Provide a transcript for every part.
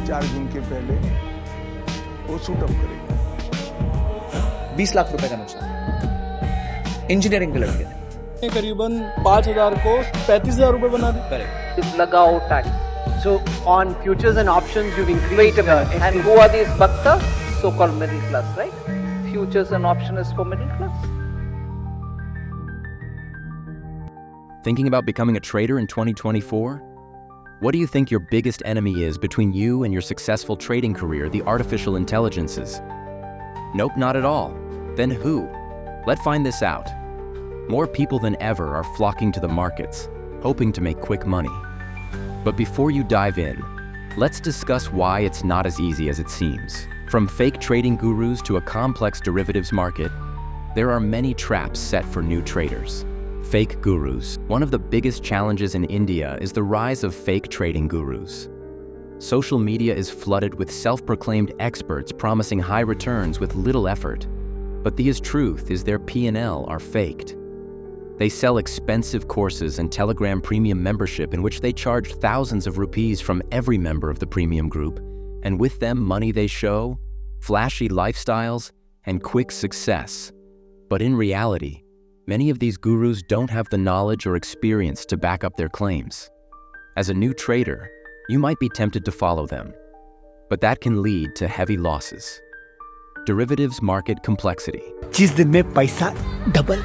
4 दिन के पहले वो सूट अप करेगा। 20 लाख रुपए का नुकसान इंजीनियरिंग के लड़के ने करीबन 5,000 को 35,000 रुपए बना दी। It's lagao tax. So on futures and options you've increased. Wait a minute. And who are these bakta? So-called middle class, right? Futures and option is for middle class. Thinking about becoming a trader in 2024? What do you think your biggest enemy is between you and your successful trading career, the artificial intelligences? Nope, not at all. Then who? Let's find this out. More people than ever are flocking to the markets, hoping to make quick money. But before you dive in, let's discuss why it's not as easy as it seems. From fake trading gurus to a complex derivatives market, there are many traps set for new traders. Fake gurus. One of the biggest challenges in India is the rise of fake trading gurus. Social media is flooded with self-proclaimed experts promising high returns with little effort. But the truth is their P&L are faked. They sell expensive courses and Telegram premium membership in which they charge thousands of rupees from every member of the premium group, and with them money they show, flashy lifestyles, and quick success. But in reality, many of these gurus don't have the knowledge or experience to back up their claims. As a new trader, you might be tempted to follow them, but that can lead to heavy losses. Derivatives market complexity. 25 दिन में पैसा double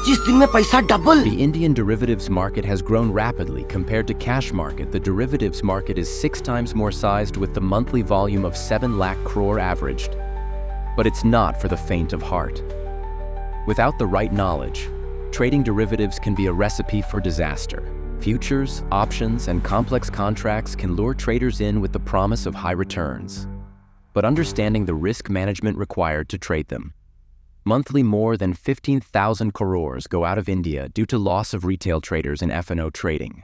25 दिन में पैसा double The Indian derivatives market has grown rapidly compared to cash market. The derivatives market is 6 times more sized with the monthly volume of 7 lakh crore averaged. But it's not for the faint of heart. Without the right knowledge, trading derivatives can be a recipe for disaster. Futures, options, and complex contracts can lure traders in with the promise of high returns, but understanding the risk management required to trade them. Monthly, more than 15,000 crores go out of India due to loss of retail traders in F&O trading.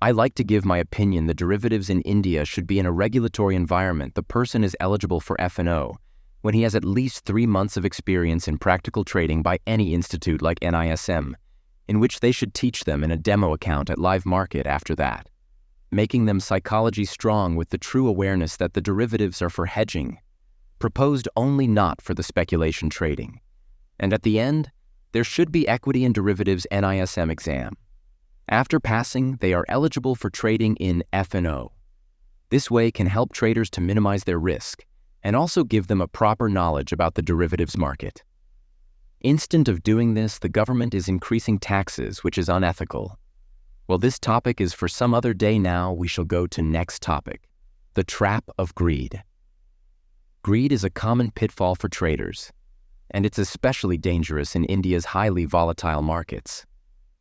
I like to give my opinion the derivatives in India should be in a regulatory environment. The person is eligible for F&O when he has at least 3 months of experience in practical trading by any institute like NISM, in which they should teach them in a demo account at live market after that, making them psychology strong with the true awareness that the derivatives are for hedging, proposed only not for the speculation trading. And at the end, there should be equity in derivatives NISM exam. After passing, they are eligible for trading in F&O. This way can help traders to minimize their risk and also give them a proper knowledge about the derivatives market. Instead of doing this, the government is increasing taxes, which is unethical. Well, this topic is for some other day now. We shall go to next topic, the trap of greed. Greed is a common pitfall for traders, and it's especially dangerous in India's highly volatile markets.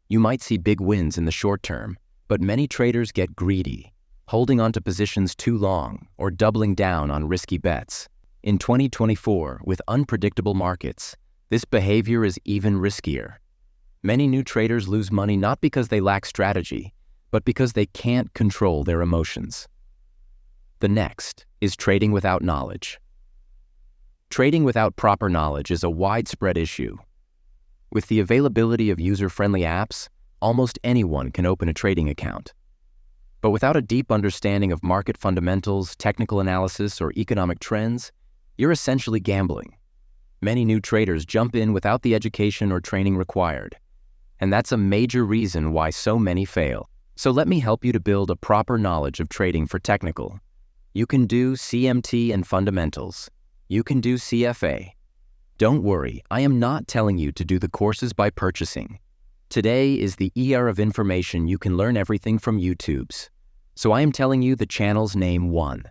You might see big wins in the short term, but many traders get greedy, holding onto positions too long or doubling down on risky bets. In 2024, with unpredictable markets, this behavior is even riskier. Many new traders lose money not because they lack strategy, but because they can't control their emotions. The next is trading without knowledge. Trading without proper knowledge is a widespread issue. With the availability of user-friendly apps, almost anyone can open a trading account. But without a deep understanding of market fundamentals, technical analysis, or economic trends, you're essentially gambling. Many new traders jump in without the education or training required, and that's a major reason why so many fail. So let me help you to build a proper knowledge of trading for technical. You can do CMT and fundamentals. You can do CFA. Don't worry, I am not telling you to do the courses by purchasing. Today is the era of information. You can learn everything from YouTube's. So I am telling you the channels. Name 1.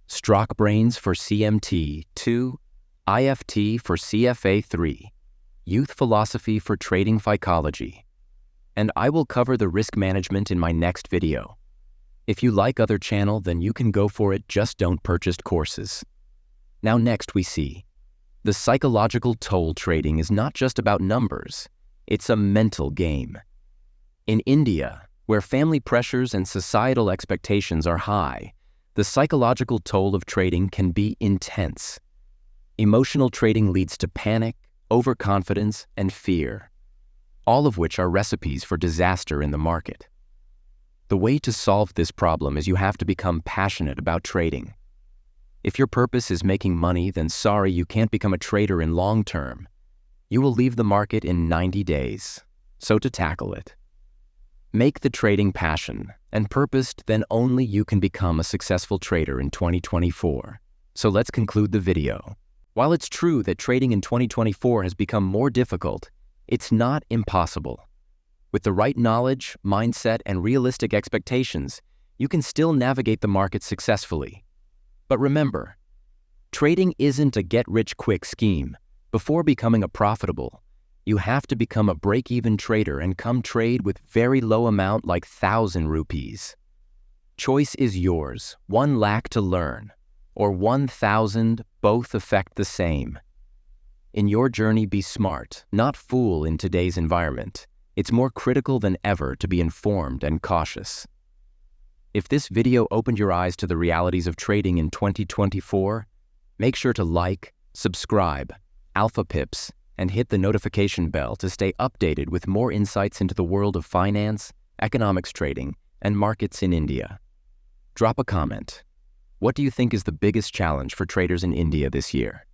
Stockbrains for CMT. 2. IFT for CFA. 3. Youth Philosophy for Trading Psychology. And I will cover the risk management in my next video. If you like other channel, then you can go for it, just don't purchase courses. Now next we see, the psychological toll trading is not just about numbers, it's a mental game. In India, where family pressures and societal expectations are high, the psychological toll of trading can be intense. Emotional trading leads to panic, overconfidence, and fear, all of which are recipes for disaster in the market. The way to solve this problem is you have to become passionate about trading. If your purpose is making money, then sorry, you can't become a trader in long term. You will leave the market in 90 days. So to tackle it, make the trading passion and purposed, then only you can become a successful trader in 2024. So let's conclude the video. While it's true that trading in 2024 has become more difficult, it's not impossible. With the right knowledge, mindset, and realistic expectations, you can still navigate the market successfully. But remember, trading isn't a get-rich-quick scheme. Before becoming a profitable, you have to become a break-even trader and come trade with very low amount like 1,000 rupees. Choice is yours, 1 lakh to learn, or 1,000, both affect the same. In your journey, be smart, not fool in today's environment. It's more critical than ever to be informed and cautious. If this video opened your eyes to the realities of trading in 2024, make sure to like, subscribe, AlphaPips, and hit the notification bell to stay updated with more insights into the world of finance, economics trading, and markets in India. Drop a comment. What do you think is the biggest challenge for traders in India this year?